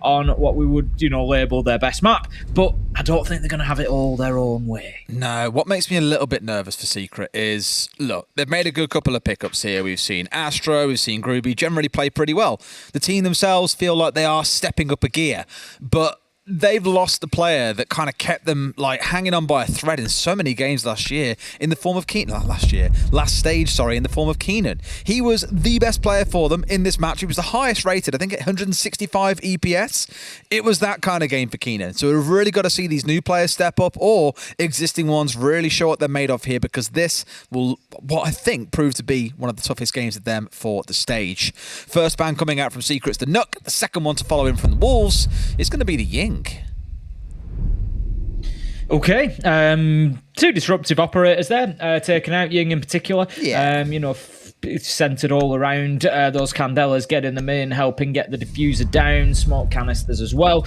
on what we would, label their best map, but I don't think they're going to have it all their own way. No, what makes me a little bit nervous for Secret is, look, they've made a good couple of pickups here. We've seen Astro, we've seen Groovy generally play pretty well. The team themselves feel like they are stepping up a gear, but they've lost the player that kind of kept them like hanging on by a thread in so many games last year in the form of Keenan. Last stage, in the form of Keenan. He was the best player for them in this match. He was the highest rated, I think at 165 EPS. It was that kind of game for Keenan. So we've really got to see these new players step up or existing ones really show what they're made of here, because this will, what I think, prove to be one of the toughest games of them for the stage. First ban coming out from Secret's the Nook. The second one to follow in from the Wolves is going to be the Ying. Okay, two disruptive operators there, taking out Ying in particular. Yeah. It's centered all around those Candelas getting them in, helping get the diffuser down, smoke canisters as well.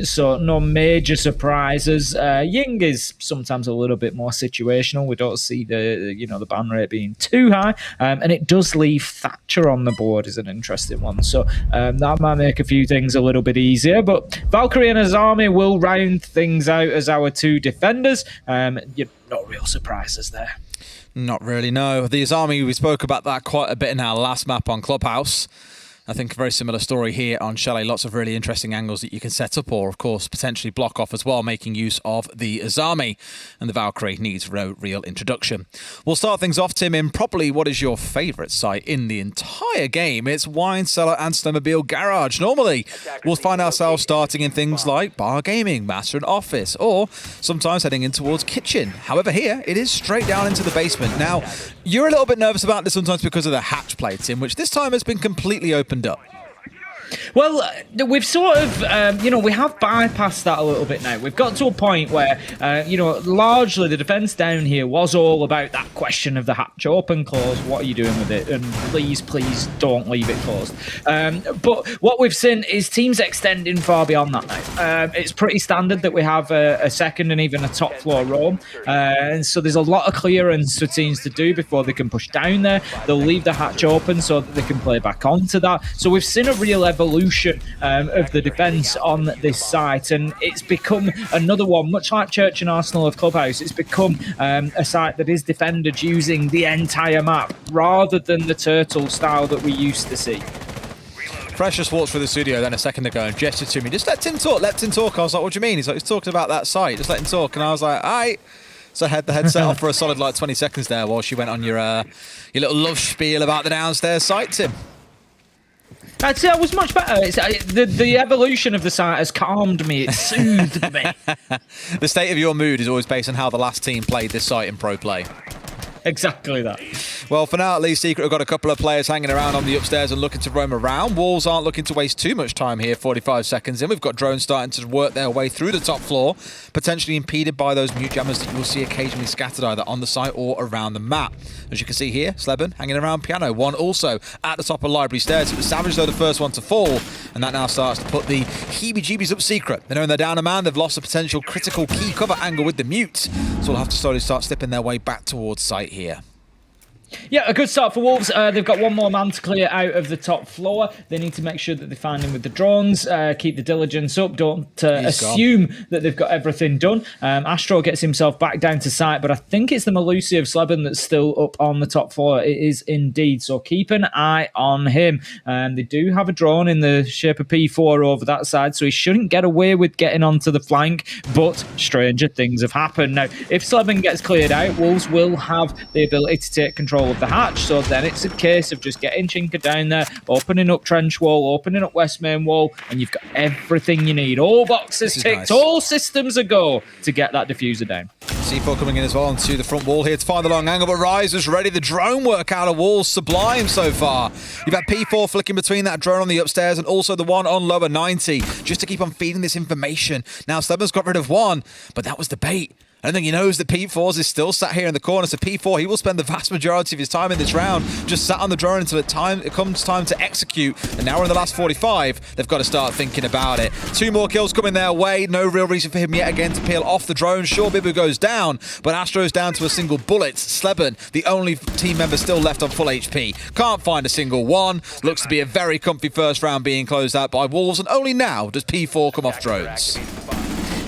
So no major surprises. Ying is sometimes a little bit more situational. We don't see the ban rate being too high, and it does leave Thatcher on the board is an interesting one. So that might make a few things a little bit easier. But Valkyrie and his army will round things out as our two defenders. No real surprises there. Not really, no. The Azami, we spoke about that quite a bit in our last map on Clubhouse. I think a very similar story here on Chalet. Lots of really interesting angles that you can set up or, of course, potentially block off as well, making use of the Azami. And the Valkyrie needs no real introduction. We'll start things off, Tim, in probably what is your favourite site in the entire game. It's Wine Cellar and Snowmobile Garage. Normally, we'll find ourselves starting in things like Bar Gaming, Master and Office, or sometimes heading in towards Kitchen. However, here, it is straight down into the basement. Now, you're a little bit nervous about this sometimes because of the hatch plate, Tim, which this time has been completely opened up. Well, we've sort of, we have bypassed that a little bit now. We've got to a point where, largely the defence down here was all about that question of the hatch open closed. What are you doing with it? And please don't leave it closed. But what we've seen is teams extending far beyond that now. It's pretty standard that we have a second and even a top floor roam. And so there's a lot of clearance for teams to do before they can push down there. They'll leave the hatch open so that they can play back onto that. So we've seen a real evolution of the defence on this site, and it's become another one, much like Church and Arsenal of Clubhouse. It's become a site that is defended using the entire map rather than the turtle style that we used to see. Precious walked through the studio then a second ago and gestured to me, just let Tim talk. I was like, what do you mean? He's like, he's talking about that site, just let him talk. And I was like, all right. So I had the headset off for a solid 20 seconds there while she went on your little love spiel about the downstairs site, Tim. I'd say I was much better. The evolution of the site has calmed me. It soothed me. The state of your mood is always based on how the last team played this site in pro play. Exactly that. Well, for now, at least, Secret have got a couple of players hanging around on the upstairs and looking to roam around. Wolves aren't looking to waste too much time here, 45 seconds in. We've got drones starting to work their way through the top floor, potentially impeded by those mute jammers that you will see occasionally scattered either on the site or around the map. As you can see here, Sleben hanging around piano. One also at the top of library stairs. It was Savage, though, the first one to fall, and that now starts to put the heebie-jeebies up Secret. They know they're down a man. They've lost a potential critical key cover angle with the mute, so they'll have to slowly start slipping their way back towards site here. Yeah, a good start for Wolves. They've got one more man to clear out of the top floor. They need to make sure that they find him with the drones, keep the diligence up, don't assume that they've got everything done. Astro gets himself back down to site, but I think it's the Malusi of Sleben that's still up on the top floor. It is indeed, so keep an eye on him. They do have a drone in the shape of P4 over that side, so he shouldn't get away with getting onto the flank, but stranger things have happened. Now, if Sleben gets cleared out, Wolves will have the ability to take control of the hatch, so then it's a case of just getting Chinka down there, opening up trench wall, opening up west main wall, and you've got everything you need. All boxes ticked, nice. All systems a go to get that diffuser down. C4 coming in as well onto the front wall here to find the long angle, but Rise is ready. The drone work out of Walls sublime so far. You've had P4 flicking between that drone on the upstairs and also the one on lower 90, just to keep on feeding this information. Now Sleben's got rid of one, but that was the bait. I think he knows that P4's is still sat here in the corner, so P4, he will spend the vast majority of his time in this round just sat on the drone until it comes time to execute. And now we're in the last 45. They've got to start thinking about it. 2 more kills coming their way. No real reason for him yet again to peel off the drone. Sure, Bibu goes down, but Astro's down to a single bullet. Sleben, the only team member still left on full HP. Can't find a single one. Looks to be a very comfy first round being closed out by Wolves, and only now does P4 come off drones.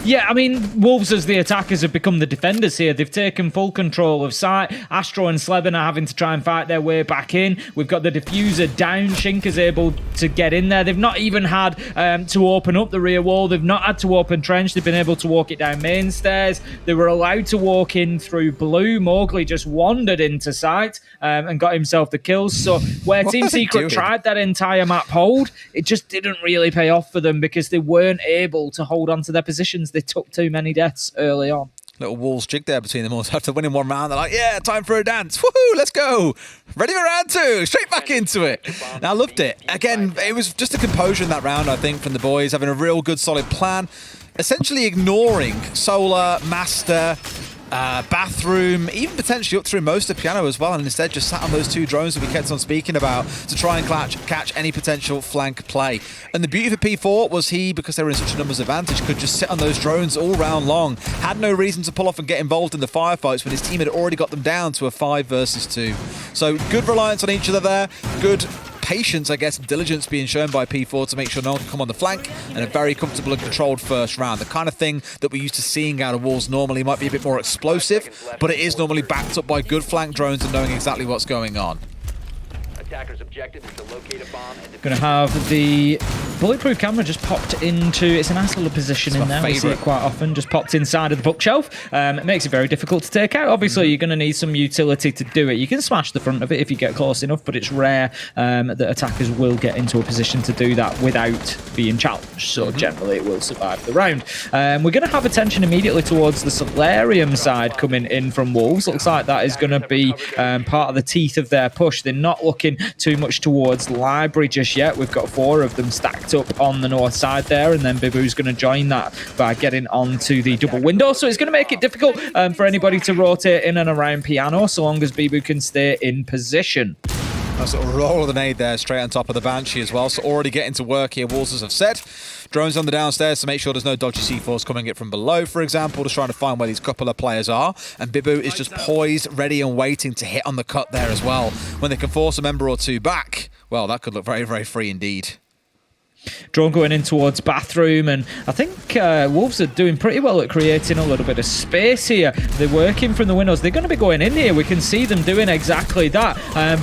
Yeah, I mean, Wolves as the attackers have become the defenders here. They've taken full control of site. Astro and Sleben are having to try and fight their way back in. We've got the diffuser down. Shinka's able to get in there. They've not even had to open up the rear wall. They've not had to open trench. They've been able to walk it down main stairs. They were allowed to walk in through blue. Mowgli just wandered into site and got himself the kills. So where Team Secret tried that entire map hold, it just didn't really pay off for them because they weren't able to hold on to their positions. They took too many deaths early on. Little Wolves jig there between them all. So after winning one round, they're like, yeah, time for a dance. Woohoo, let's go. Ready for round 2. Straight back into it. And I loved it. Again, it was just a composure in that round, I think, from the boys, having a real good, solid plan. Essentially ignoring Solar, Master, Bathroom, even potentially up through most of Piano as well, and instead just sat on those 2 drones that we kept on speaking about to try and catch any potential flank play. And the beauty for P4 was because they were in such a numbers advantage, could just sit on those drones all round long. Had no reason to pull off and get involved in the firefights when his team had already got them down to a 5 versus 2. So good reliance on each other there, good patience, I guess, diligence being shown by P4 to make sure no one can come on the flank, and a very comfortable and controlled first round. The kind of thing that we're used to seeing out of Wolves normally might be a bit more explosive, but it is normally backed up by good flank drones and knowing exactly what's going on. Attacker's objective is to locate a bomb and Going to have the bulletproof camera just popped into, it's a nice little position in there. We see it quite often, just popped inside of the bookshelf. It makes it very difficult to take out. Obviously, you're going to need some utility to do it. You can smash the front of it if you get close enough, but it's rare that attackers will get into a position to do that without being challenged. So generally, it will survive the round. We're going to have attention immediately towards the Solarium side coming in from Wolves. Looks like that is going to be part of the teeth of their push. They're not looking too much towards Library just yet. We've got 4 of them stacked up on the north side there, and then Bibu's going to join that by getting onto the double window. So it's going to make it difficult for anybody to rotate in and around Piano, so long as Bibu can stay in position. Nice little roll of the nade there, straight on top of the Banshee as well. So already getting to work here, Wolves, as I've said. Drones on the downstairs to make sure there's no dodgy C4s coming in from below, for example, just trying to find where these couple of players are. And Bibu is just poised, ready and waiting to hit on the cut there as well. When they can force a member or 2 back, well, that could look very, very free indeed. Drone going in towards Bathroom, and I think Wolves are doing pretty well at creating a little bit of space here. They're working from the windows. They're going to be going in here. We can see them doing exactly that.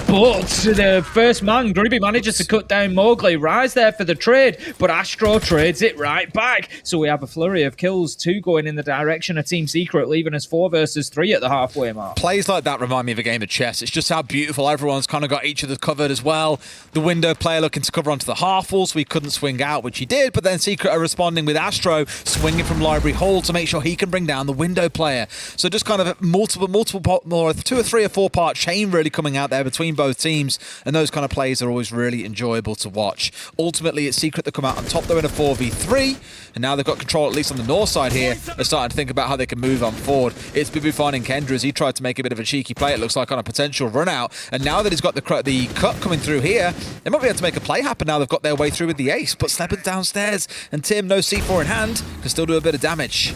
But the first man, Gruby, manages to cut down Mowgli. Rise there for the trade, but Astro trades it right back. So we have a flurry of kills, 2 going in the direction of Team Secret, leaving us 4 versus 3 at the halfway mark. Plays like that remind me of a game of chess. It's just how beautiful everyone's kind of got each other covered as well. The window player looking to cover onto the half wall, so he couldn't swing out, which he did, but then Secret are responding with Astro swinging from Library Hall to make sure he can bring down the window player. So just kind of multiple, more 2 or 3 or 4 part chain really coming out there between both teams, and those kind of plays are always really enjoyable to watch. Ultimately, it's Secret that come out on top though in a 4v3, and now they've got control at least on the north side here. They're starting to think about how they can move on forward. It's Bibu finding Kendra as he tried to make a bit of a cheeky play, it looks like, on a potential run out, and now that he's got the cut coming through here, they might be able to make a play happen now they've got their way through with the ace, but Sleben downstairs, and Tim, no C4 in hand, can still do a bit of damage.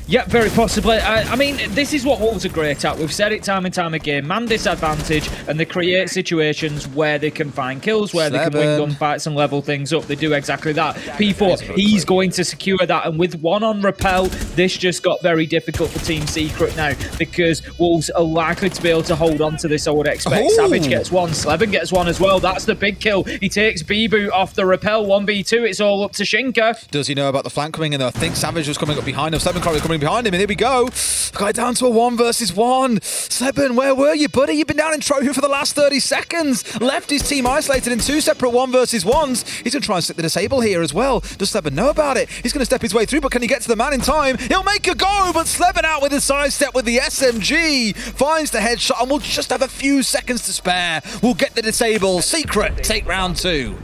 Yeah, very possibly. I mean, this is what Wolves are great at. We've said it time and time again. Man disadvantage, and they create situations where they can find kills, where they can win gunfights and level things up. They do exactly that. P4, he's going to secure that, and with 1 on rappel, this just got very difficult for Team Secret now, because Wolves are likely to be able to hold on to this, I would expect. Ooh. Savage gets 1, Sleben gets 1 as well. That's the big kill. He takes Bibu off the rappel, 1v2. It's all up to Shinka. Does he know about the flank coming in though? I think Savage was coming up behind him. Sleben coming behind him, and here we go. Guy down to a 1 versus 1. Sleben, where were you, buddy? You've been down in trophy for the last 30 seconds. Left his team isolated in 2 separate 1 versus 1s. He's going to try and stick the disable here as well. Does Sleben know about it? He's going to step his way through, but can he get to the man in time? He'll make a go, but Sleben out with his sidestep with the SMG. Finds the headshot, and we'll just have a few seconds to spare. We'll get the disable. Secret take round 2.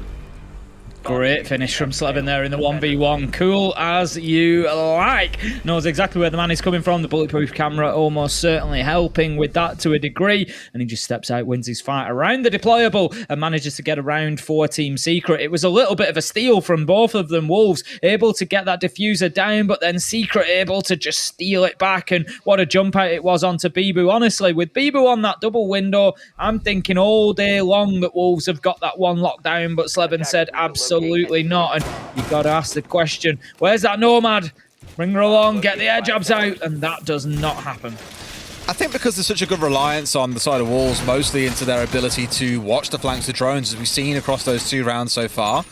Great finish from Slevin there in the 1v1. Cool as you like. Knows exactly where the man is coming from. The bulletproof camera almost certainly helping with that to a degree. And he just steps out, wins his fight around the deployable and manages to get around for Team Secret. It was a little bit of a steal from both of them. Wolves able to get that diffuser down, but then Secret able to just steal it back. And what a jump out it was onto Bibu. Honestly, with Bibu on that double window, I'm thinking all day long that Wolves have got that one locked down, but Slevin said absolutely not. And you've got to ask the question, where's that Nomad? Bring her along, get the air jabs out, and that does not happen. I think because there's such a good reliance on the side of Wolves, mostly into their ability to watch the flanks of drones, as we've seen across those 2 rounds so far.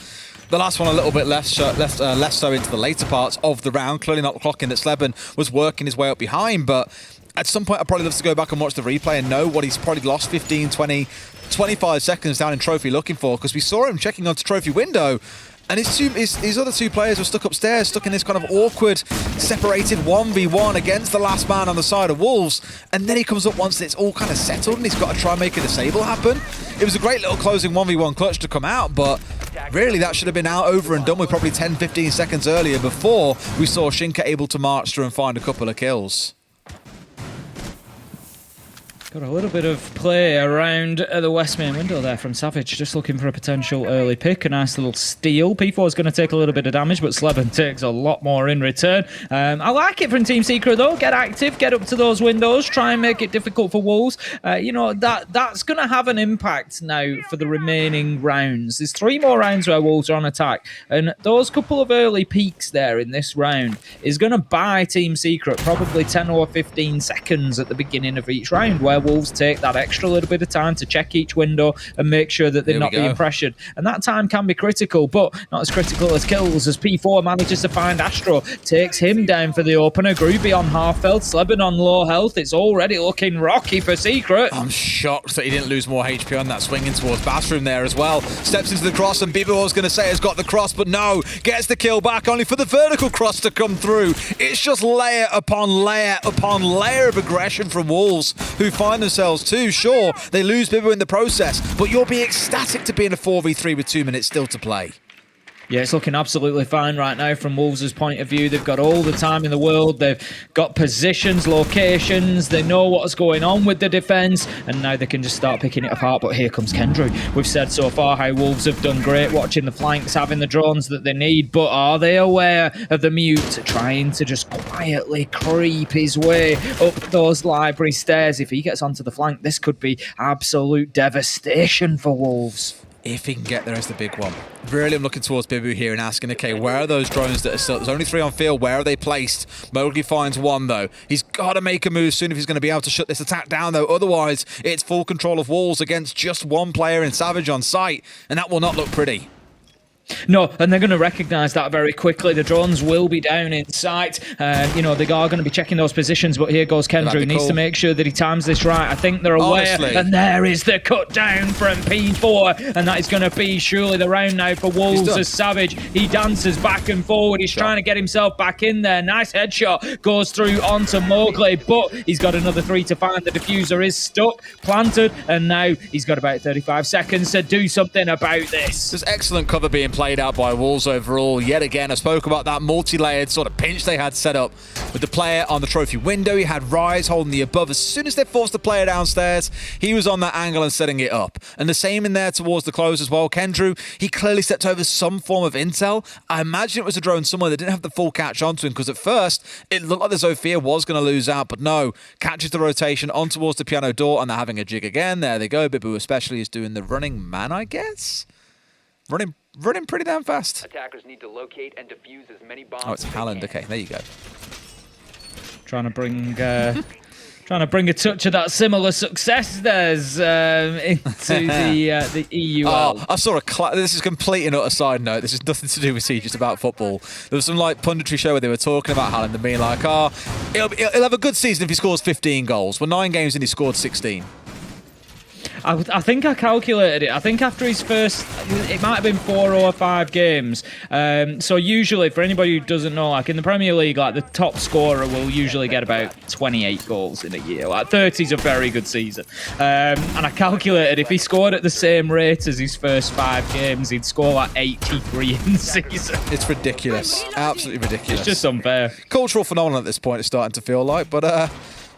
The last one a little bit less so into the later parts of the round. Clearly not clocking that Slevin was working his way up behind, but at some point I'd probably love to go back and watch the replay and know what he's probably lost 15, 20, 25 seconds down in trophy looking for, because we saw him checking onto trophy window. And his other 2 players were stuck upstairs, stuck in this kind of awkward, separated 1v1 against the last man on the side of Wolves. And then he comes up once it's all kind of settled and he's got to try and make a disable happen. It was a great little closing 1v1 clutch to come out, but really that should have been out over and done with probably 10, 15 seconds earlier before we saw Shinka able to march through and find a couple of kills. Got a little bit of play around the west main window there from Savage, just looking for a potential early pick. A nice little steal. P4 is going to take a little bit of damage, but Slevin takes a lot more in return. I like it from Team Secret though. Get active, get up to those windows, try and make it difficult for Wolves. You know, that's going to have an impact now for the remaining rounds. There's 3 more rounds where Wolves are on attack, and those couple of early peaks there in this round is going to buy Team Secret probably 10 or 15 seconds at the beginning of each round, where Wolves take that extra little bit of time to check each window and make sure that they're not being pressured. And that time can be critical, but not as critical as kills, as P4 manages to find Astro, takes him down for the opener. Groovy on half health, Slevin on low health. It's already looking rocky for Secret. I'm shocked that he didn't lose more HP on that, swinging towards Bathroom there as well. Steps into the cross, and Bibu was going to say has got the cross, but no, gets the kill back, only for the vertical cross to come through. It's just layer upon layer upon layer of aggression from Wolves, who find themselves too. Sure, they lose Bibu in the process, but you'll be ecstatic to be in a 4v3 with 2 minutes still to play. Yeah, it's looking absolutely fine right now from Wolves' point of view. They've got all the time in the world. They've got positions, locations. They know what's going on with the defence, and now they can just start picking it apart. But here comes Kendrew. We've said so far how Wolves have done great watching the flanks, having the drones that they need, but are they aware of the Mute trying to just quietly creep his way up those library stairs? If he gets onto the flank, this could be absolute devastation for Wolves. If he can get there as the big one. Really, I'm looking towards Bibu here and asking, okay, where are those drones that are still... There's only 3 on field. Where are they placed? Mowgli finds 1, though. He's got to make a move soon if he's going to be able to shut this attack down, though. Otherwise, it's full control of Wolves against just 1 player in Savage on site, and that will not look pretty. No, and they're going to recognise that very quickly. The drones will be down in sight. You know, they are going to be checking those positions, but here goes Kendrew. He needs to make sure that he times this right. I think they're aware. Honestly. And there is the cut down from P4, and that is going to be surely the round now for Wolves as Savage. He dances back and forward. He's trying to get himself back in there. Nice headshot. Goes through onto Mowgli, but he's got another 3 to find. The diffuser is stuck, planted, and now he's got about 35 seconds to do something about this. There's excellent cover being played out by Wolves overall. Yet again, I spoke about that multi-layered sort of pinch they had set up with the player on the trophy window. He had Rise holding the above. As soon as they forced the player downstairs, he was on that angle and setting it up. And the same in there towards the close as well. Kendrew, he clearly stepped over some form of intel. I imagine it was a drone somewhere that didn't have the full catch onto him, because at first it looked like the Zofia was going to lose out, but no, catches the rotation on towards the piano door, and they're having a jig again. There they go. Bibu especially is doing the running man, I guess. Running pretty damn fast. Attackers need to locate and defuse as many bombs. Oh, it's Halland. Okay, there you go. Trying to bring a touch of that similar success there's into the EUL. Oh, I saw this is complete and utter side note. This has nothing to do with Siege, just about football. There was some like punditry show where they were talking about Halland and being like, he'll have a good season if he scores 15 goals. Well, 9 games and he scored 16. I think I calculated it. I think after his first, it might have been 4 or 5 games. So usually, for anybody who doesn't know, like in the Premier League, like the top scorer will usually get about 28 goals in a year. Like 30 is a very good season. And I calculated if he scored at the same rate as his first 5 games, he'd score like 83 in the season. It's ridiculous. Absolutely ridiculous. It's just unfair. Cultural phenomenon at this point, it's starting to feel like, but a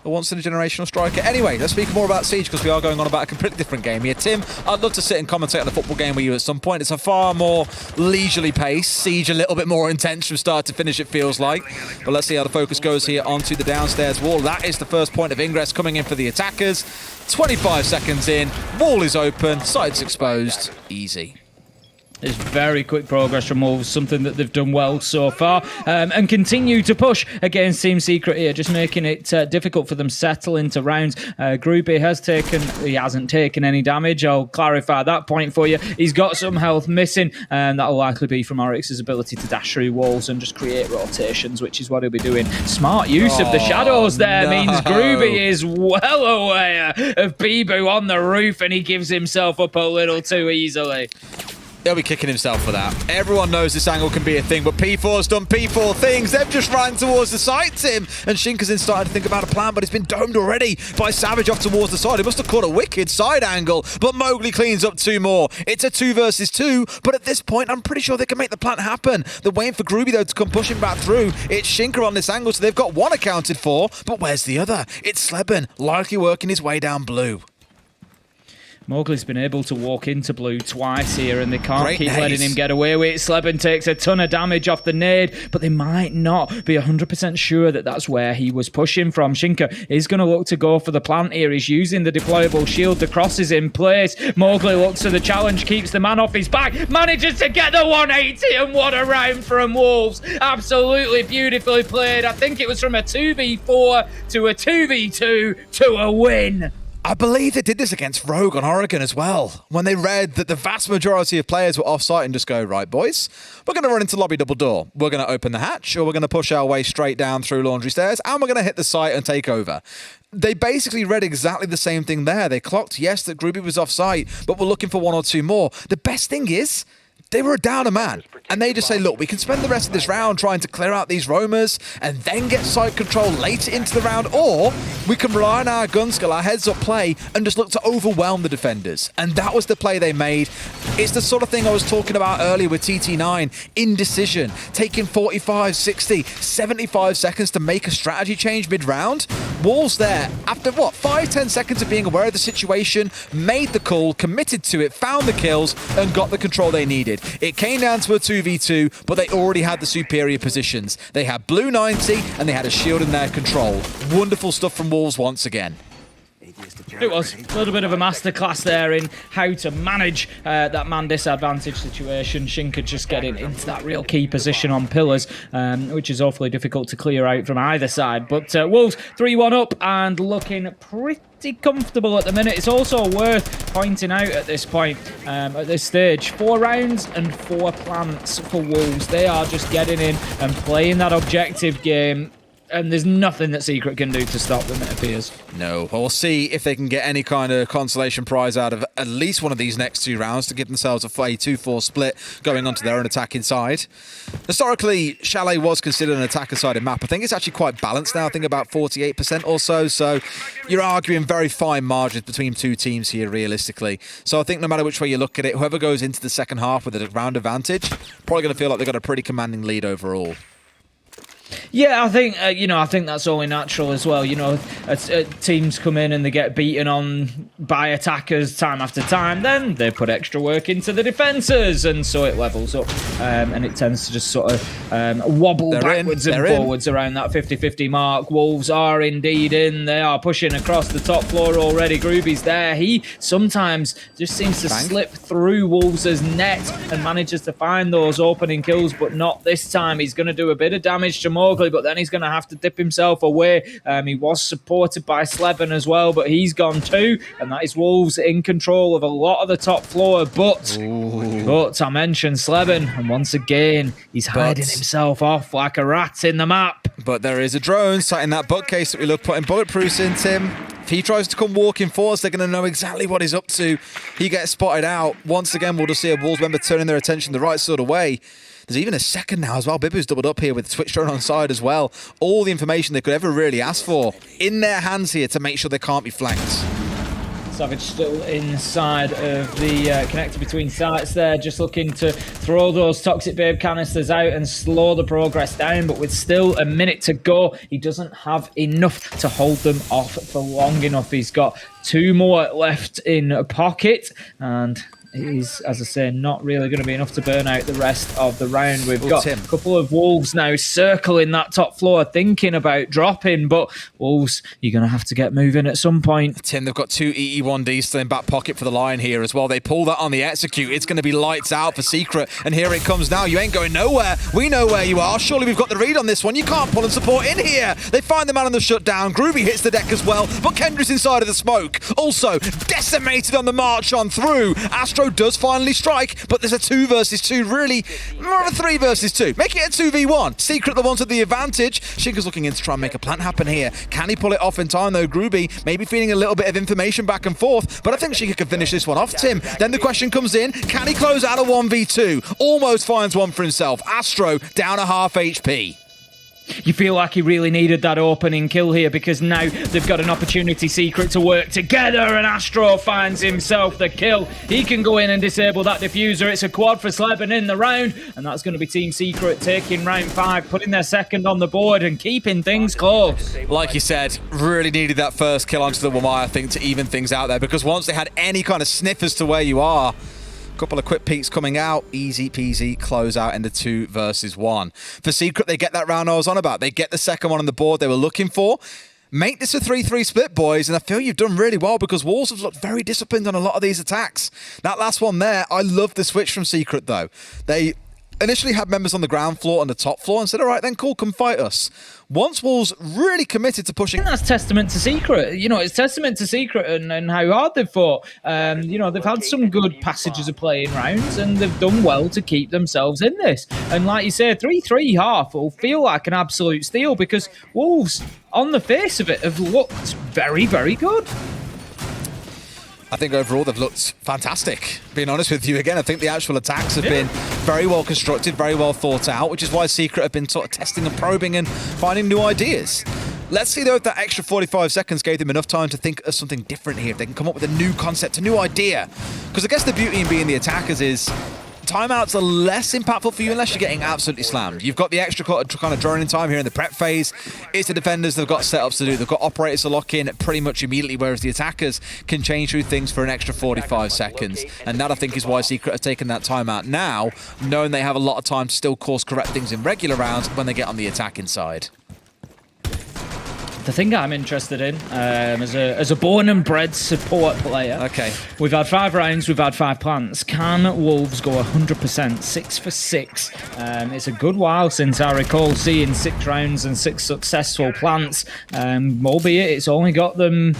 once-in-a-generational striker. Anyway, let's speak more about Siege, because we are going on about a completely different game here. Tim, I'd love to sit and commentate on a football game with you at some point. It's a far more leisurely pace. Siege a little bit more intense from start to finish, it feels like. But let's see how the focus goes here onto the downstairs wall. That is the first point of ingress coming in for the attackers. 25 seconds in, wall is open, sights exposed, easy. It's very quick progress from Wolves, something that they've done well so far, and continue to push against Team Secret here, just making it difficult for them to settle into rounds. Groupie hasn't taken any damage. I'll clarify that point for you. He's got some health missing, and that'll likely be from Oryx's ability to dash through walls and just create rotations, which is what he'll be doing. Smart use of the shadows there means Groupie is well aware of Bibu on the roof, and he gives himself up a little too easily. He'll be kicking himself for that. Everyone knows this angle can be a thing, but P4's done P4 things. They've just ran towards the side, Tim. And Shinka's in starting to think about a plan, but it's been domed already by Savage off towards the side. He must have caught a wicked side angle, but Mowgli cleans up 2 more. It's a 2 versus 2, but at this point, I'm pretty sure they can make the plant happen. They're waiting for Groovy, though, to come pushing back through. It's Shinka on this angle, so they've got 1 accounted for, but where's the other? It's Sleben, likely working his way down blue. Mowgli's been able to walk into blue twice here, and they can't keep nades. letting him get away with it. Sleben takes a ton of damage off the nade, but they might not be 100% sure that that's where he was pushing from. Shinka is going to look to go for the plant here. He's using the deployable shield. The cross is in place. Mowgli looks to the challenge, keeps the man off his back, manages to get the 180, and what a round from Wolves. Absolutely beautifully played. I think it was from a 2v4 to a 2v2 to a win. I believe they did this against Rogue on Oregon as well, when they read that the vast majority of players were off-site and just go, right, boys, we're going to run into lobby double door. We're going to open the hatch, or we're going to push our way straight down through laundry stairs, and we're going to hit the site and take over. They basically read exactly the same thing there. They clocked, yes, that Groovy was off-site, but we're looking for 1 or 2 more. The best thing is, they were down a man, and they just say, look, we can spend the rest of this round trying to clear out these roamers and then get site control later into the round, or we can rely on our gun skill, our heads-up play, and just look to overwhelm the defenders. And that was the play they made. It's the sort of thing I was talking about earlier with TT9, indecision, taking 45, 60, 75 seconds to make a strategy change mid-round. Wolves there, after what, 5-10 seconds of being aware of the situation, made the call, committed to it, found the kills, and got the control they needed. It came down to a 2v2, but they already had the superior positions. They had blue 90, and they had a shield in their control. Wonderful stuff from Wolves once again. It was a little bit of a masterclass there in how to manage that man disadvantage situation. Shinka just getting into that real key position on pillars, which is awfully difficult to clear out from either side. But Wolves 3-1 up and looking pretty comfortable at the minute. It's also worth pointing out at this point, at this stage, 4 rounds and 4 plants for Wolves. They are just getting in and playing that objective game, and there's nothing that Secret can do to stop them, it appears. No. Well, we'll see if they can get any kind of consolation prize out of at least one of these next 2 rounds to give themselves a 2-4 split going onto their own attacking side. Historically, Chalet was considered an attacker-sided map. I think it's actually quite balanced now. I think about 48% or so. So you're arguing very fine margins between 2 teams here, realistically. So I think no matter which way you look at it, whoever goes into the second half with a round advantage, probably going to feel like they've got a pretty commanding lead overall. Yeah, I think I think that's only natural as well. Teams come in and they get beaten on by attackers time after time, then they put extra work into the defences, and so it levels up, and it tends to just sort of wobble backwards and forwards around that 50-50 mark. Wolves are indeed in. They are pushing across the top floor already. Groovy's there. He sometimes just seems to slip through Wolves' net and manages to find those opening kills, but not this time. He's going to do a bit of damage to Mowgli. eventually, but then he's going to have to dip himself away. He was supported by Slevin as well, but he's gone too, and that is Wolves in control of a lot of the top floor. But I mentioned Slevin, and once again, he's hiding himself off like a rat in the map. But there is a drone sat in that bookcase that we love putting bulletproofs in, Tim. If he tries to come walking for us, they're going to know exactly what he's up to. He gets spotted out. Once again, we'll just see a Wolves member turning their attention the right sort of way. There's even a second now as well. Bibu's doubled up here with Twitch drone on side as well. All the information they could ever really ask for in their hands here to make sure they can't be flanked. Savage still inside of the connector between sites there, just looking to throw those Toxic Babe canisters out and slow the progress down, but with still a minute to go, he doesn't have enough to hold them off for long enough. He's got 2 more left in a pocket, and it is, as I say, not really going to be enough to burn out the rest of the round. We've got a couple of Wolves now circling that top floor, thinking about dropping, but Wolves, you're going to have to get moving at some point. Tim, they've got 2 EE1Ds still in back pocket for the line here as well. They pull that on the execute. It's going to be lights out for Secret, and here it comes now. You ain't going nowhere. We know where you are. Surely we've got the read on this one. You can't pull and support in here. They find the man on the shutdown. Groovy hits the deck as well, but Kendra's inside of the smoke. Also, decimated on the march on through. Astro does finally strike, but there's a 2 versus 2, really more of a 3 versus 2. Make it a 2v1. Secret the ones with the advantage. Shinka's looking in to try and make a plant happen here. Can he pull it off in time though? Groovy maybe feeding a little bit of information back and forth, but I think Shinka can finish this one off, Tim. Then the question comes in, can he close out a 1v2? Almost finds one for himself. Astro down a half HP. You feel like he really needed that opening kill here, because now they've got an opportunity, Secret, to work together, and Astro finds himself the kill. He can go in and disable that diffuser. It's a quad for Sleben in the round, and that's going to be Team Secret taking round 5, putting their second on the board and keeping things close. Like you said, really needed that first kill onto the Wamai, I think, to even things out there, because once they had any kind of sniff as to where you are, couple of quick peeks coming out, easy peasy, close out in the 2 versus 1. For Secret, they get that round I was on about. They get the second one on the board they were looking for. Make this a 3-3 split, boys, and I feel you've done really well, because Wolves have looked very disciplined on a lot of these attacks. That last one there, I love the switch from Secret, though. They initially had members on the ground floor and the top floor and said, all right, then cool, come fight us. Once Wolves really committed to pushing... I think that's testament to Secret. You know, it's testament to Secret and how hard they've fought. You know, they've had some good passages of play in rounds, and they've done well to keep themselves in this. And like you say, 3-3 half will feel like an absolute steal, because Wolves, on the face of it, have looked very, very good. I think overall they've looked fantastic. Being honest with you again, I think the actual attacks have been very well constructed, very well thought out, which is why Secret have been sort of testing and probing and finding new ideas. Let's see though if that extra 45 seconds gave them enough time to think of something different here, if they can come up with a new concept, a new idea. Because I guess the beauty in being the attackers is timeouts are less impactful for you unless you're getting absolutely slammed. You've got the extra kind of droning time here in the prep phase. It's the defenders that have got setups to do. They've got operators to lock in pretty much immediately, whereas the attackers can change through things for an extra 45 seconds. And that, I think, is why Secret have taken that timeout now, knowing they have a lot of time to still course correct things in regular rounds when they get on the attacking side. The thing I'm interested in, as a born and bred support player, okay, we've had 5 rounds, we've had 5 plants. Can Wolves go 100%, 6 for 6? It's a good while since I recall seeing 6 rounds and 6 successful plants, albeit it's only got them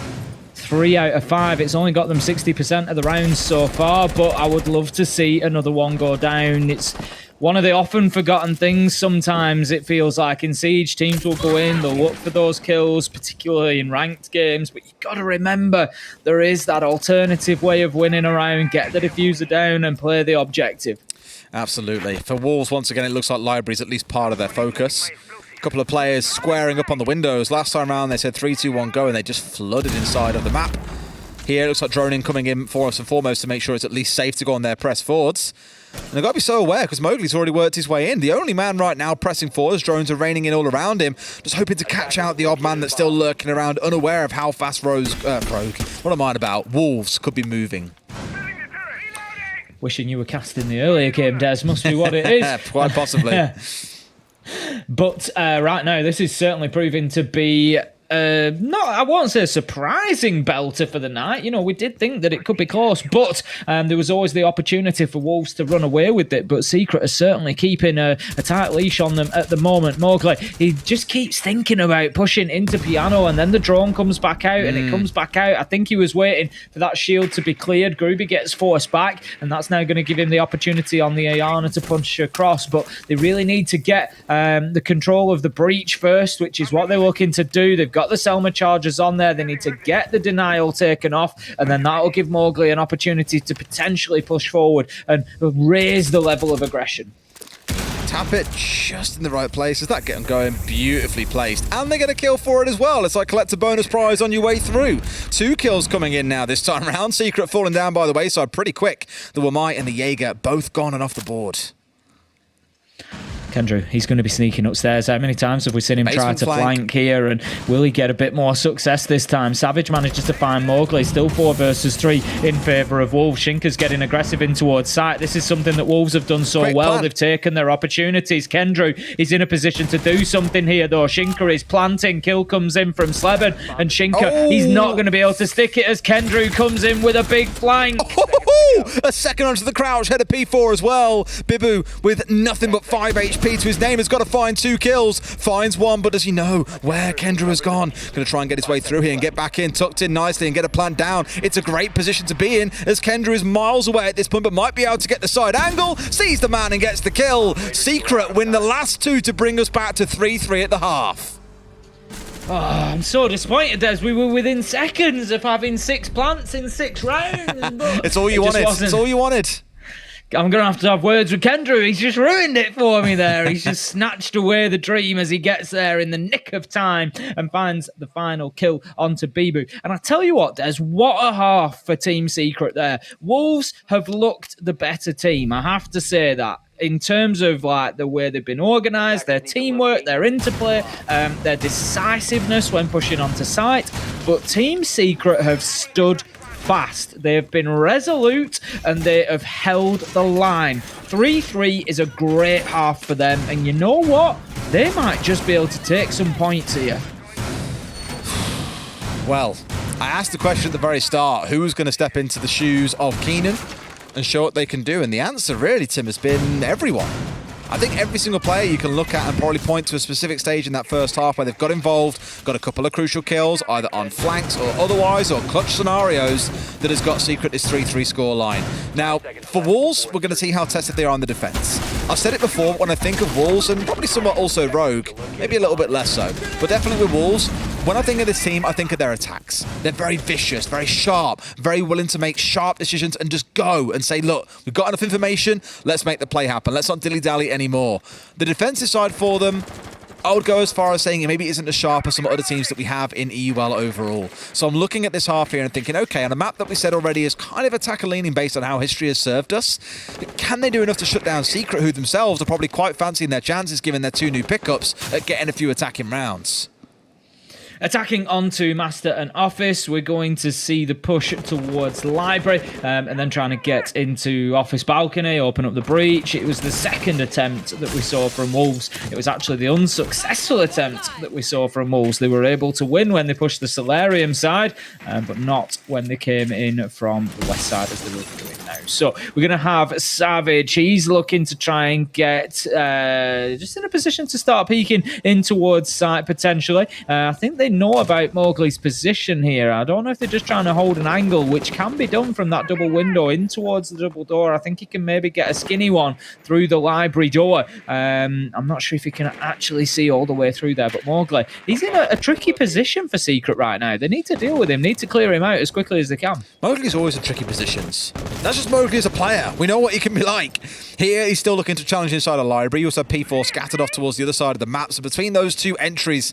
3 out of 5. It's only got them 60% of the rounds so far, but I would love to see another one go down. It's one of the often forgotten things sometimes, it feels like, in Siege. Teams will go in, they'll look for those kills, particularly in ranked games, but you've got to remember there is that alternative way of winning a round. Get the diffuser down and play the objective. Absolutely. For Wolves, once again, it looks like Library's at least part of their focus. A couple of players squaring up on the windows. Last time around, they said 3, 2, 1, go, and they just flooded inside of the map. Here, it looks like droning coming in for us and foremost to make sure it's at least safe to go on their press forwards. And they've got to be so aware, because Mowgli's already worked his way in. The only man right now pressing forwards, drones are raining in all around him, just hoping to catch out the odd man that's still lurking around, unaware of how fast Wolves could be moving. Wishing you were casting the earlier game, Des, must be what it is. Quite possibly. But right now, this is certainly proving to be not, I won't say a surprising belter for the night. You know, we did think that it could be close, but there was always the opportunity for Wolves to run away with it. But Secret is certainly keeping a tight leash on them at the moment. Mowgli, he just keeps thinking about pushing into Piano, and then the drone comes back out, and it comes back out. I think he was waiting for that shield to be cleared. Groovy gets forced back, and that's now going to give him the opportunity on the Ayana to punch across. But they really need to get the control of the breach first, which is what they're looking to do. They've got the Selma charges on there. They need to get the denial taken off, and then that'll give Mowgli an opportunity to potentially push forward and raise the level of aggression. Tap it just in the right places. That get them going, beautifully placed. And they get a kill for it as well. It's like collect a bonus prize on your way through. 2 kills coming in now this time around. Secret falling down by the wayside pretty quick. The Wamai and the Jaeger both gone and off the board. Kendrew, he's going to be sneaking upstairs. How many times have we seen him try to flank here? And will he get a bit more success this time? Savage manages to find Mowgli. Still 4 versus 3 in favour of Wolves. Shinka's getting aggressive in towards site. This is something that Wolves have done so well. Plan. They've taken their opportunities. Kendrew is in a position to do something here, though. Shinka is planting. Kill comes in from Sleben. And Shinka, he's not going to be able to stick it as Kendrew comes in with a big flank. A second onto the crouch, head of P4 as well. Bibu with nothing but 5 HP to his name has got to find 2 kills. Finds 1, but does he know where Kendrew has gone? Going to try and get his way through here and get back in, tucked in nicely and get a plant down. It's a great position to be in as Kendrew is miles away at this point, but might be able to get the side angle. Sees the man and gets the kill. Secret win the last 2 to bring us back to 3-3 at the half. Oh, I'm so disappointed, Des. We were within seconds of having 6 plants in 6 rounds. But it's all you wanted. It's all you wanted. I'm going to have words with Kendrew. He's just ruined it for me there. He's just snatched away the dream as he gets there in the nick of time and finds the final kill onto Bibu. And I tell you what, Des, what a half for Team Secret there. Wolves have looked the better team. I have to say that. In terms of like the way they've been organised, their teamwork, their interplay, their decisiveness when pushing onto site. But Team Secret have stood fast. They have been resolute and they have held the line. 3-3 is a great half for them. And you know what? They might just be able to take some points here. Well, I asked the question at the very start, who's going to step into the shoes of Keenan and show what they can do? And the answer really, Tim, has been everyone. I think every single player you can look at and probably point to a specific stage in that first half where they've got involved, got a couple of crucial kills, either on flanks or otherwise, or clutch scenarios that has got Secret this 3-3 score line. Now, for Wolves, we're going to see how tested they are on the defense. I've said it before, when I think of Wolves, and probably somewhat also Rogue, maybe a little bit less so, but definitely with Wolves, when I think of this team, I think of their attacks. They're very vicious, very sharp, very willing to make sharp decisions and just go and say, look, we've got enough information, let's make the play happen. Let's not dilly-dally anymore. The defensive side for them, I would go as far as saying it maybe isn't as sharp as some other teams that we have in EUL overall. So I'm looking at this half here and thinking, okay, on a map that we said already is kind of attacker-leaning based on how history has served us, can they do enough to shut down Secret, who themselves are probably quite fancying their chances given their 2 new pickups at getting a few attacking rounds? Attacking onto Master and Office, we're going to see the push towards Library and then trying to get into Office Balcony, open up the breach. It was the second attempt that we saw from Wolves. It was actually the unsuccessful attempt that we saw from Wolves. They were able to win when they pushed the Solarium side, but not when they came in from the west side as they were doing now. So we're going to have Savage. He's looking to try and get just in a position to start peeking in towards site potentially. I think they know about Mowgli's position here. I don't know if they're just trying to hold an angle, which can be done from that double window in towards the double door. I think he can maybe get a skinny one through the library door. I'm not sure if he can actually see all the way through there, but Mowgli, he's in a tricky position for Secret right now. They need to deal with him, need to clear him out as quickly as they can. Mowgli's always in tricky positions. That's just Mowgli as a player. We know what he can be like. Here, he's still looking to challenge inside a library. You also have P4 scattered off towards the other side of the map. So between those 2 entries,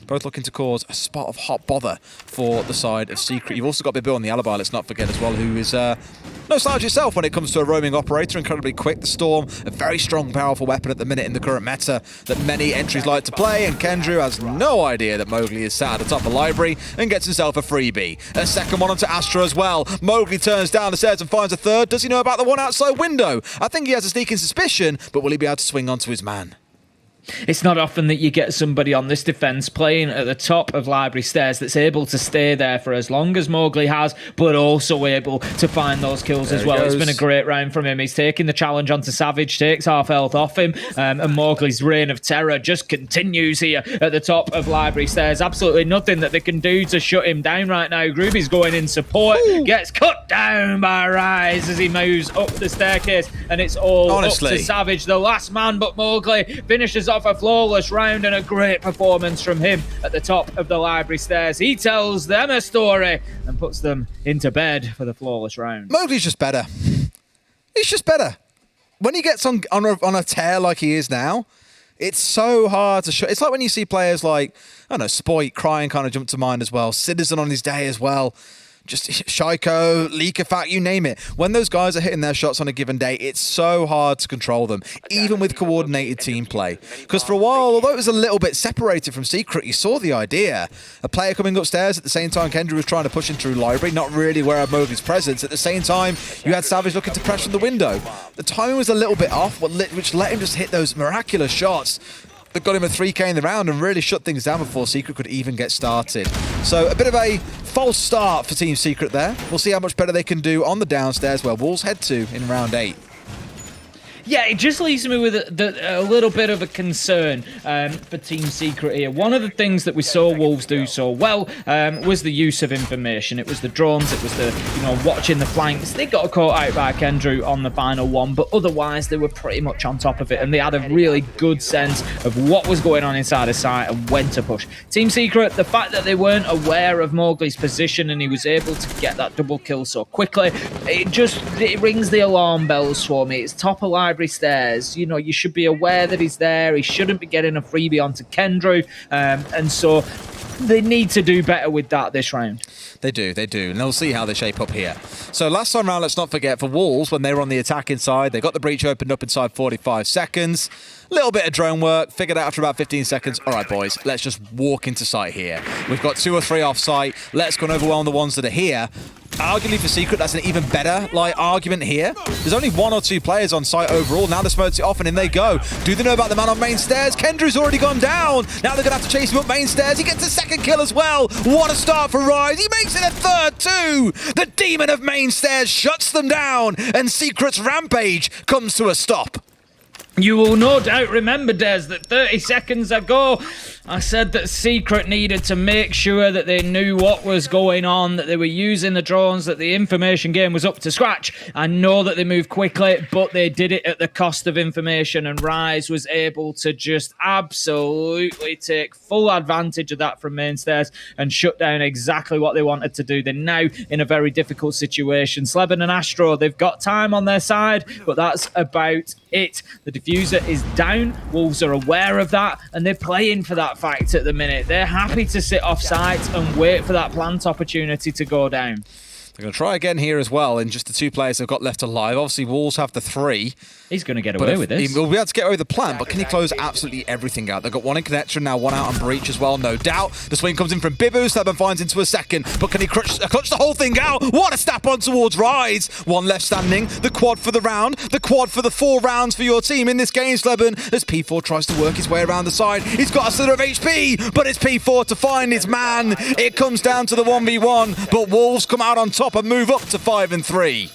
both looking to cause a spot of hot bother for the side of Secret. You've also got Bibu on the alibi, let's not forget as well, who is no slouch itself when it comes to a roaming operator. Incredibly quick. The Storm, a very strong, powerful weapon at the minute in the current meta that many entries like to play, and Kendrew has no idea that Mowgli is sat at the top of the library and gets himself a freebie. A second one onto Astra as well. Mowgli turns down the stairs and finds a third. Does he know about the one outside window? I think he has a sneaking suspicion, but will he be able to swing onto his man? It's not often that you get somebody on this defense playing at the top of Library Stairs that's able to stay there for as long as Mowgli has, but also able to find those kills as well. It's been a great round from him. He's taking the challenge onto Savage, takes half health off him, and Mowgli's reign of terror just continues here at the top of Library Stairs. Absolutely nothing that they can do to shut him down right now. Groovy's going in support, gets cut down by Rise as he moves up the staircase, and it's all up to Savage, the last man, but Mowgli finishes off a flawless round and a great performance from him at the top of the Library Stairs. He tells them a story and puts them into bed for the flawless round. Mowgli's just better. He's just better. When he gets on a tear like he is now, it's so hard to show. It's like when you see players like, I don't know, Spoit, Crying kind of jumped to mind as well, Citizen on his day as well. Just Shaiko, Leakafat, you name it. When those guys are hitting their shots on a given day, it's so hard to control them, even with coordinated team play. Because for a while, although it was a little bit separated from Secret, you saw the idea. A player coming upstairs at the same time Kendra was trying to push in through Library, not really aware of Mowgli's presence. At the same time, you had Savage looking to pressure the window. The timing was a little bit off, which let him just hit those miraculous shots that got him a 3K in the round and really shut things down before Secret could even get started. So a bit of a false start for Team Secret there. We'll see how much better they can do on the downstairs where Wolves head to in round 8. Yeah, it just leaves me with a little bit of a concern for Team Secret here. One of the things that we saw Wolves do so well was the use of information. It was the drones, it was the, watching the flanks. They got caught out by Kendrew on the final one, but otherwise they were pretty much on top of it, and they had a really good sense of what was going on inside the site and when to push. Team Secret, the fact that they weren't aware of Mowgli's position and he was able to get that double kill so quickly, it rings the alarm bells for me. It's top of Library Stairs. You should be aware that he's there. He shouldn't be getting a freebie onto Kendrew, and so they need to do better with that this round. They do, and they'll see how they shape up here. So last time round, let's not forget, for Wolves, when they were on the attacking side, they got the breach opened up inside 45 seconds. Little bit of drone work, figured out after about 15 seconds, all right, boys, let's just walk into site here. We've got 2 or 3 off site. Let's go and overwhelm the ones that are here. Arguably for Secret, that's an even better argument here. There's only 1 or 2 players on site overall. Now the smokes it off and in they go. Do they know about the man on main stairs? Kendrew's already gone down. Now they're going to have to chase him up main stairs. He gets a second kill as well. What a start for Rise. He makes it a third too. The demon of main stairs shuts them down and Secret's rampage comes to a stop. You will no doubt remember, Des, that 30 seconds ago, I said that Secret needed to make sure that they knew what was going on, that they were using the drones, that the information game was up to scratch. I know that they moved quickly, but they did it at the cost of information, and Rise was able to just absolutely take full advantage of that from main stairs and shut down exactly what they wanted to do. They're now in a very difficult situation. Sleben and Astro, they've got time on their side, but that's about it. The diffuser is down. Wolves are aware of that, and they're playing for that fact at the minute. They're happy to sit off site and wait for that plant opportunity to go down. They're going to try again here as well in just the 2 players they've got left alive. Obviously, Wolves have the 3. He's going to get away with this. He'll be able to get away with the plan, but can he close absolutely everything out? They've got 1 in connection now, 1 out on breach as well, no doubt. The swing comes in from Bibu, Sleben finds into a second, but can he clutch the whole thing out? What a snap on towards Rise. 1 left standing, the quad for the round, the quad for the 4 rounds for your team in this game, Sleben, as P4 tries to work his way around the side. He's got a slither of HP, but it's P4 to find his man. It comes down to the 1v1, but Wolves come out on top and move up to 5 and 3.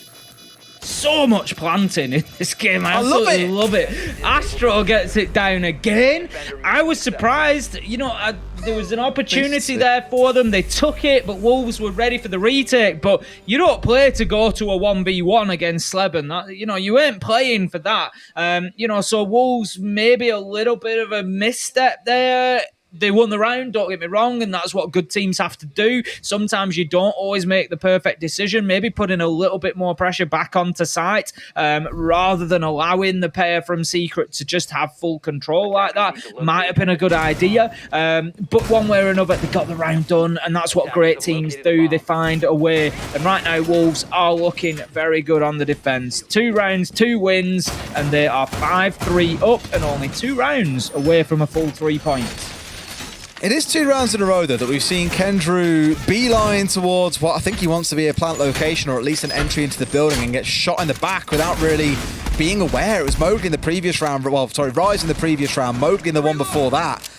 So much planting in this game. I absolutely love it. Astro gets it down again. I was surprised. There was an opportunity there for them. They took it, but Wolves were ready for the retake. But you don't play to go to a 1v1 against Sleben. You ain't playing for that. So Wolves maybe a little bit of a misstep there. They won the round, don't get me wrong, and that's what good teams have to do. Sometimes you don't always make the perfect decision, maybe putting a little bit more pressure back onto site rather than allowing the pair from Secret to just have full control like that. Might have been a good idea, but one way or another, they got the round done, and that's what great teams do. They find a way, and right now, Wolves are looking very good on the defense. 2 rounds, 2 wins, and they are 5-3 up and only 2 rounds away from a full 3 points. It is 2 rounds in a row, though, that we've seen Kendrew beeline towards what I think he wants to be a plant location, or at least an entry into the building, and get shot in the back without really being aware. It was Mowgli in the previous round, well, sorry, Rise in the previous round, Mowgli in the one before that.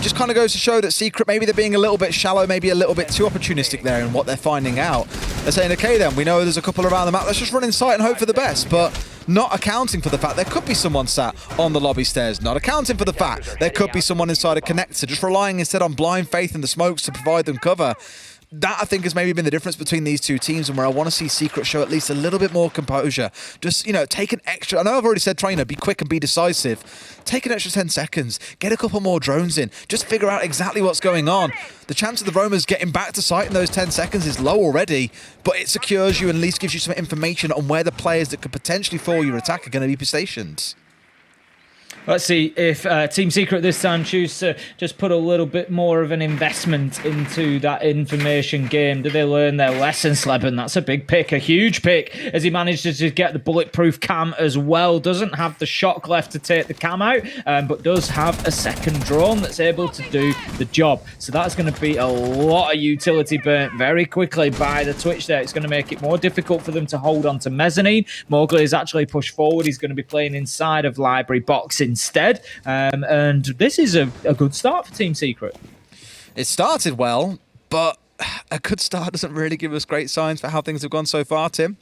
Just kind of goes to show that Secret, maybe they're being a little bit shallow, maybe a little bit too opportunistic there in what they're finding out. They're saying, okay then, we know there's a couple around the map, let's just run in sight and hope for the best, but not accounting for the fact there could be someone sat on the lobby stairs, not accounting for the fact there could be someone inside a connector, just relying instead on blind faith in the smokes to provide them cover. That, I think, has maybe been the difference between these two teams, and where I want to see Secret show at least a little bit more composure. Just, you know, take an extra... I know I've already said, trainer, be quick and be decisive. Take an extra 10 seconds. Get a couple more drones in. Just figure out exactly what's going on. The chance of the roamers getting back to site in those 10 seconds is low already, but it secures you and at least gives you some information on where the players that could potentially foil your attack are going to be stationed. Let's see if Team Secret this time choose to just put a little bit more of an investment into that information game. Do they learn their lesson, Sleben? That's a big pick, a huge pick, as he managed to just get the bulletproof cam as well. Doesn't have the shock left to take the cam out, but does have a second drone that's able to do the job. So that's going to be a lot of utility burnt very quickly by the Twitch there. It's going to make it more difficult for them to hold on to mezzanine. Mowgli is actually pushed forward. He's going to be playing inside of library box instead. And this is a good start for Team Secret. It started well, but a good start doesn't really give us great signs for how things have gone so far, Tim.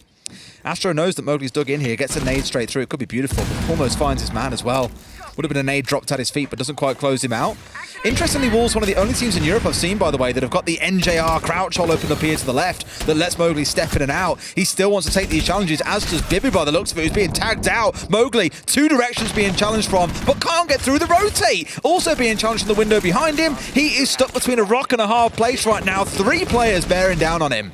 Astro knows that Mowgli's dug in here, gets a nade straight through. It could be beautiful, but almost finds his man as well. Would have been a nade dropped at his feet, but doesn't quite close him out. Interestingly, Wolves, one of the only teams in Europe I've seen, by the way, that have got the NJR crouch hole open up here to the left that lets Mowgli step in and out. He still wants to take these challenges, as does Bibi by the looks of it, who's being tagged out. Mowgli, two directions being challenged from, but can't get through the rotate. Also being challenged from the window behind him. He is stuck between a rock and a hard place right now. 3 players bearing down on him.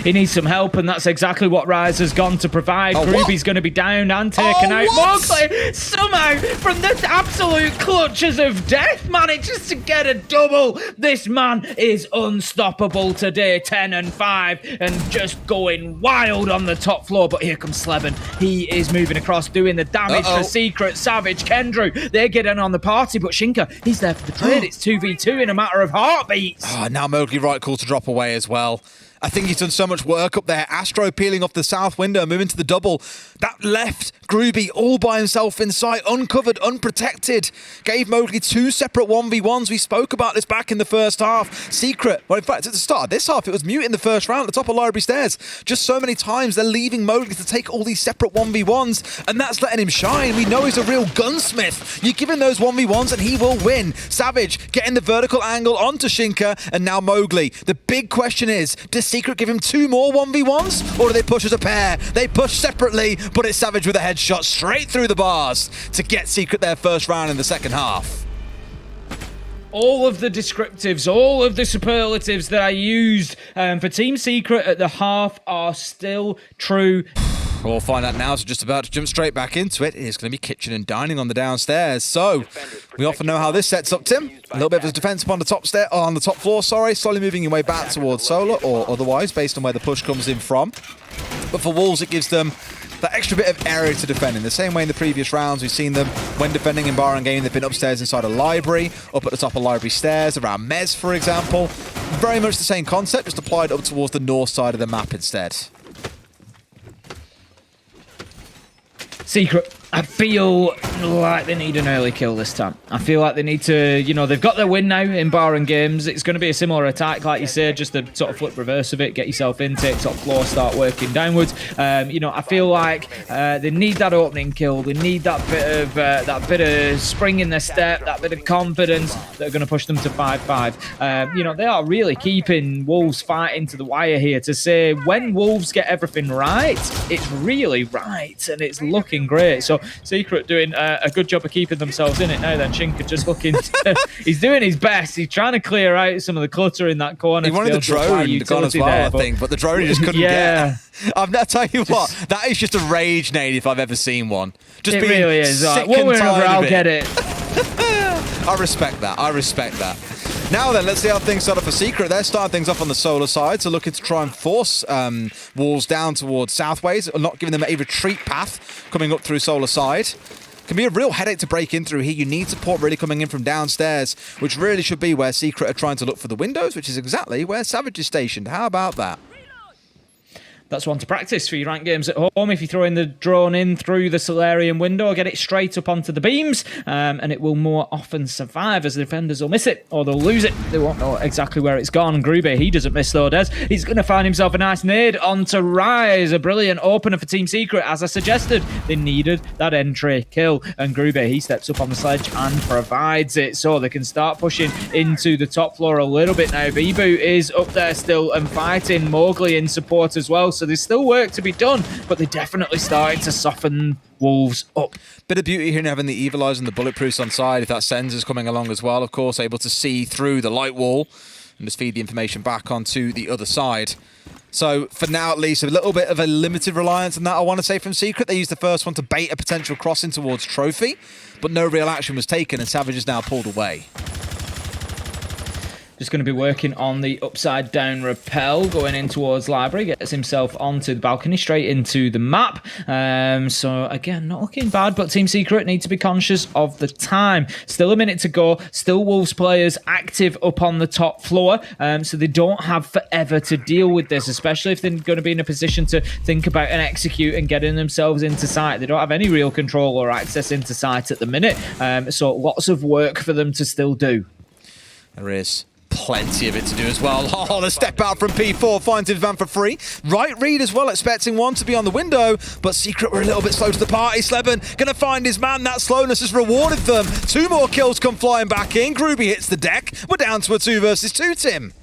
He needs some help, and that's exactly what Rise has gone to provide. Groovy's going to be down and taken out. Mowgli somehow, from the absolute clutches of death, manages to get a double. This man is unstoppable today, 10 and 5, and just going wild on the top floor. But here comes Sleben. He is moving across, doing the damage for Secret. Savage, Kendrew, they get in on the party, but Shinka, he's there for the trade. It's 2v2 in a matter of heartbeats. Oh, now Mowgli right call to drop away as well. I think he's done so much work up there. Astro peeling off the south window, moving to the double. That left Groovy all by himself in sight, uncovered, unprotected. Gave Mowgli 2 separate 1v1s. We spoke about this back in the first half. Secret, well, in fact, at the start of this half, it was Mute in the first round at the top of library stairs. Just so many times they're leaving Mowgli to take all these separate 1v1s, and that's letting him shine. We know he's a real gunsmith. You give him those 1v1s and he will win. Savage getting the vertical angle onto Shinka, and now Mowgli. The big question is, does Secret give him 2 more 1v1s, or do they push as a pair? They push separately, but it's Savage with a headshot straight through the bars to get Secret their first round in the second half. All of the descriptives, all of the superlatives that I used for Team Secret at the half are still true. We'll find out now, so just about to jump straight back into it. It is going to be kitchen and dining on the downstairs. So, we often know how this sets up, Tim. A little bit of a defense upon the top on the top floor, slowly moving your way back towards Solar, or otherwise, based on where the push comes in from. But for Wolves, it gives them that extra bit of area to defend. In the same way in the previous rounds, we've seen them when defending in Bar and Game, they've been upstairs inside a library, up at the top of library stairs, around Mez, for example. Very much the same concept, just applied up towards the north side of the map instead. Secret, I feel like they need an early kill this time. I feel like they need to, you know, they've got their win now in Bar and Games. It's going to be a similar attack, like you said, just the sort of flip reverse of it, get yourself in, take top floor, start working downwards. You know, I feel like they need that opening kill. They need that bit of spring in their step, that bit of confidence that are going to push them to 5-5. You know, they are really keeping Wolves fighting to the wire here to say when Wolves get everything right, it's really right, and it's looking great. So Secret doing a good job of keeping themselves in it now then. Shinka just looking he's doing his best. He's trying to clear out some of the clutter in that corner. He wanted the drone gone as well, I think, but the drone he just couldn't get. I'll tell you what, that is just a rage nade if I've ever seen one. Just it being really is. sick One and way or another, tired I'll of it. get it. I respect that. I respect that. Now then, let's see how things start up for Secret. They're starting things off on the Solar side, so looking to try and force Wolves down towards Southways, or not giving them a retreat path coming up through Solar side. Can be a real headache to break in through here. You need support really coming in from downstairs, which really should be where Secret are trying to look for the windows, which is exactly where Savage is stationed. How about that? That's one to practice for your ranked games at home. If you throw in the drone in through the Solarium window, get it straight up onto the beams, and it will more often survive, as the defenders will miss it or they'll lose it. They won't know exactly where it's gone. Grube, he doesn't miss though, Des. He's going to find himself a nice nade onto Rise. A brilliant opener for Team Secret. As I suggested, they needed that entry kill. And Grube, he steps up on the sledge and provides it. So they can start pushing into the top floor a little bit now. Bibu is up there still and fighting. Mowgli in support as well. So there's still work to be done, but they're definitely starting to soften Wolves up. Bit of beauty here in having the Evil Eyes and the Bulletproofs on side. If that Sensor's coming along as well, of course, able to see through the light wall and just feed the information back onto the other side. So for now, at least, a little bit of a limited reliance on that, I want to say, from Secret. They used the first one to bait a potential crossing towards Trophy, but no real action was taken, and Savage is now pulled away. Just going to be working on the upside down rappel, going in towards Library, gets himself onto the balcony, straight into the map. So again, not looking bad, but Team Secret need to be conscious of the time. Still a minute to go, still Wolves players active up on the top floor, so they don't have forever to deal with this, especially if they're going to be in a position to think about and execute and getting themselves into sight. They don't have any real control or access into sight at the minute, so lots of work for them to still do. There is plenty of it to do as well. Oh, the step out from P4 finds his van for free. Right read as well, expecting one to be on the window, but Secret were a little bit slow to the party. Sleben gonna find his man. That slowness has rewarded them. 2 more kills come flying back in. Groovy hits the deck. We're down to a 2 versus 2, Tim.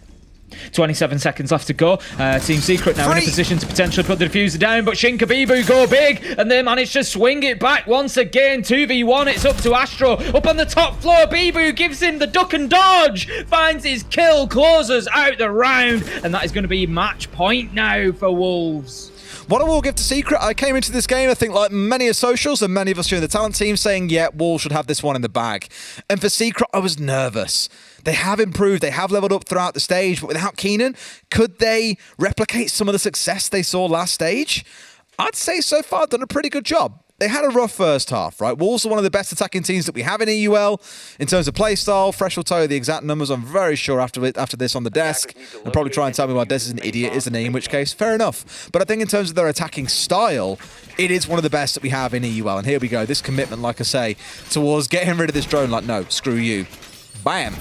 27 seconds left to go. Team Secret now in a position to potentially put the diffuser down, but Shinka Bibu go big, and they manage to swing it back once again. 2v1, it's up to Astro. Up on the top floor, Bibu gives him the duck and dodge, finds his kill, closes out the round, and that is going to be match point now for Wolves. What I will give to Secret, I came into this game, I think, like many of socials and many of us here in the talent team, saying, yeah, Wolves should have this one in the bag. And for Secret, I was nervous. They have improved, they have leveled up throughout the stage, but without Keenan, could they replicate some of the success they saw last stage? I'd say so far done a pretty good job. They had a rough first half, right? Wolves are one of the best attacking teams that we have in EUL in terms of play style. Fresh will tell you the exact numbers, I'm very sure, after this on the desk. And probably try and tell me why Des is an idiot, is the name, in which case, fair enough. But I think in terms of their attacking style, it is one of the best that we have in EUL. And here we go, this commitment, like I say, towards getting rid of this drone, like, no, screw you. Bam.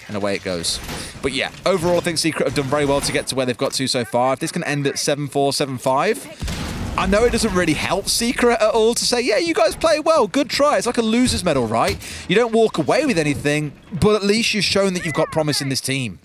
And away it goes. But yeah, overall, I think Secret have done very well to get to where they've got to so far. If this can end at 7-4, 7-5, I know it doesn't really help Secret at all to say, yeah, you guys play well, good try. It's like a loser's medal, right? You don't walk away with anything, but at least you've shown that you've got promise in this team.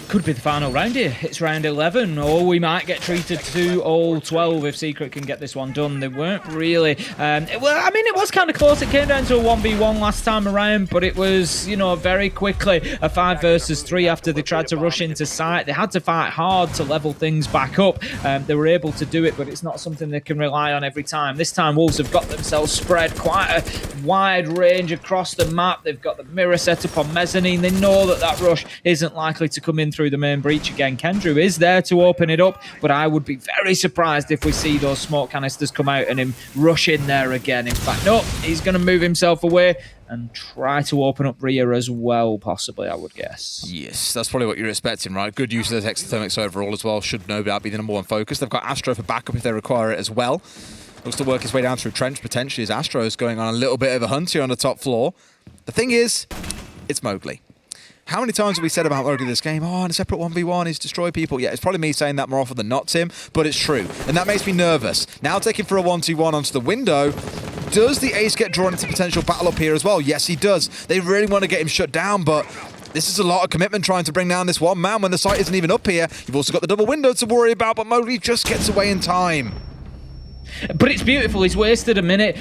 Could be the final round here. It's round 11, or we might get treated to all 12 if Secret can get this one done. They weren't really... well, I mean, it was kind of close. It came down to a 1v1 last time around, but it was, you know, very quickly a 5 versus 3 after they tried to rush into sight. They had to fight hard to level things back up. They were able to do it, but it's not something they can rely on every time. This time, Wolves have got themselves spread quite a wide range across the map. They've got the mirror set up on mezzanine. They know that that rush isn't likely to come in through the main breach again. Kendrew is there to open it up, but I would be very surprised if we see those smoke canisters come out and him rush in there again. In fact, no, he's going to move himself away and try to open up rear as well, possibly, I would guess. Yes, that's probably what you're expecting, right? Good use of those exothermics overall as well. Should no doubt be the #1 focus. They've got Astro for backup if they require it as well. Looks to work his way down through Trench, potentially, as Astro's going on a little bit of a hunt here on the top floor. The thing is, it's Mowgli. How many times have we said about Mowgli this game? Oh, in a separate 1v1, he's destroyed people. Yeah, it's probably me saying that more often than not, Tim, but it's true. And that makes me nervous. Now taking for a 1-2-1 onto the window. Does the ace get drawn into potential battle up here as well? Yes, he does. They really want to get him shut down, but this is a lot of commitment trying to bring down this one man when the site isn't even up here. You've also got the double window to worry about, but Mowgli just gets away in time. But it's beautiful. He's wasted a minute.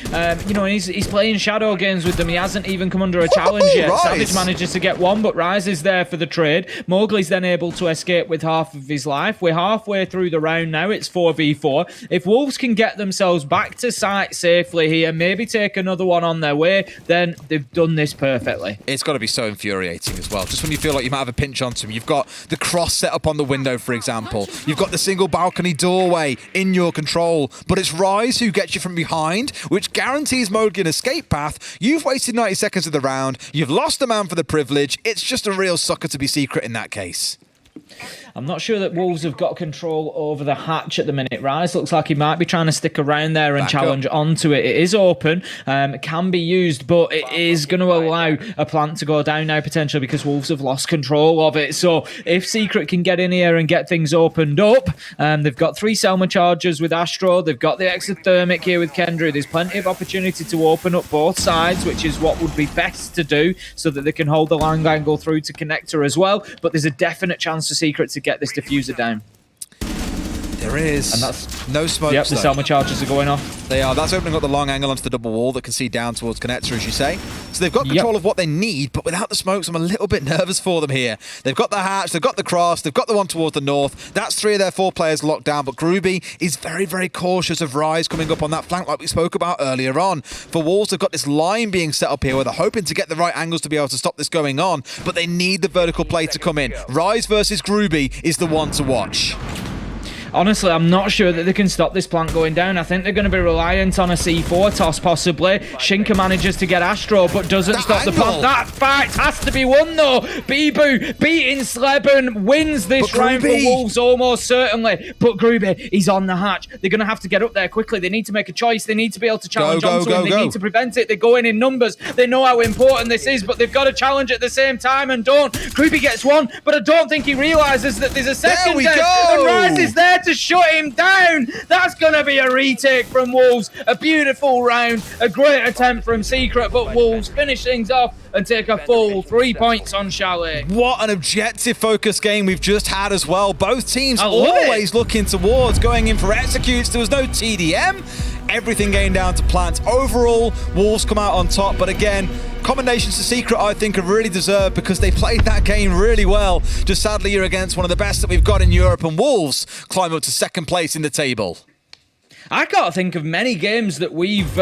You know, he's playing shadow games with them. He hasn't even come under a challenge yet. Rise. Savage manages to get one, but Rise is there for the trade. Mowgli's then able to escape with half of his life. We're halfway through the round now. It's 4v4. If Wolves can get themselves back to site safely here, maybe take another one on their way, then they've done this perfectly. It's got to be so infuriating as well. Just when you feel like you might have a pinch onto him. You've got the cross set up on the window, for example. You've got the single balcony doorway in your control, but it's Rise who gets you from behind, which guarantees Mowgli an escape path. You've wasted 90 seconds of the round. You've lost a man for the privilege. It's just a real sucker to be Secret in that case. I'm not sure that Wolves have got control over the hatch at the minute. Rise looks like he might be trying to stick around there and challenge onto it. It is open, it can be used, but it is going to allow a plant to go down now potentially because Wolves have lost control of it. So if Secret can get in here and get things opened up, they've got 3 Selma chargers with Astro, they've got the exothermic here with Kendra. There's plenty of opportunity to open up both sides, which is what would be best to do so that they can hold the long angle through to connector as well. But there's a definite chance for Secret to get this diffuser down. There is. And that's no smokes. Yep, the Selma chargers are going off. They are. That's opening up the long angle onto the double wall that can see down towards connector, as you say. So they've got control of what they need, but without the smokes, I'm a little bit nervous for them here. They've got the hatch, they've got the cross, they've got the one towards the north. That's 3 of their 4 players locked down, but Groovy is very, very cautious of Rise coming up on that flank like we spoke about earlier on. For Wolves, they've got this line being set up here where they're hoping to get the right angles to be able to stop this going on, but they need the vertical play to come in. Rise versus Groovy is the one to watch. Honestly, I'm not sure that they can stop this plant going down. I think they're going to be reliant on a C4 toss, possibly. Shinka manages to get Astro, but doesn't stop the plant. That fight has to be won, though. Bibu beating Sleben wins this round for Wolves, almost certainly. But Groovy, he's on the hatch. They're going to have to get up there quickly. They need to make a choice. They need to be able to challenge onto him. They need to prevent it. They're going in numbers. They know how important this is, but they've got to challenge at the same time and don't. Groovy gets one, but I don't think he realizes that there's a second death. And Rise is there to shut him down. That's going to be a retake from Wolves. A beautiful round, a great attempt from Secret, but Wolves finish things off and take a full 3 points on Chalet. What an objective focus game we've just had as well. Both teams always looking towards going in for executes. There was no TDM. Everything going down to plants. Overall, Wolves come out on top, but again, commendations to Secret, I think, are really deserved because they played that game really well. Just sadly, you're against one of the best that we've got in Europe, and Wolves climb up to 2nd place in the table. I can't think of many games that we've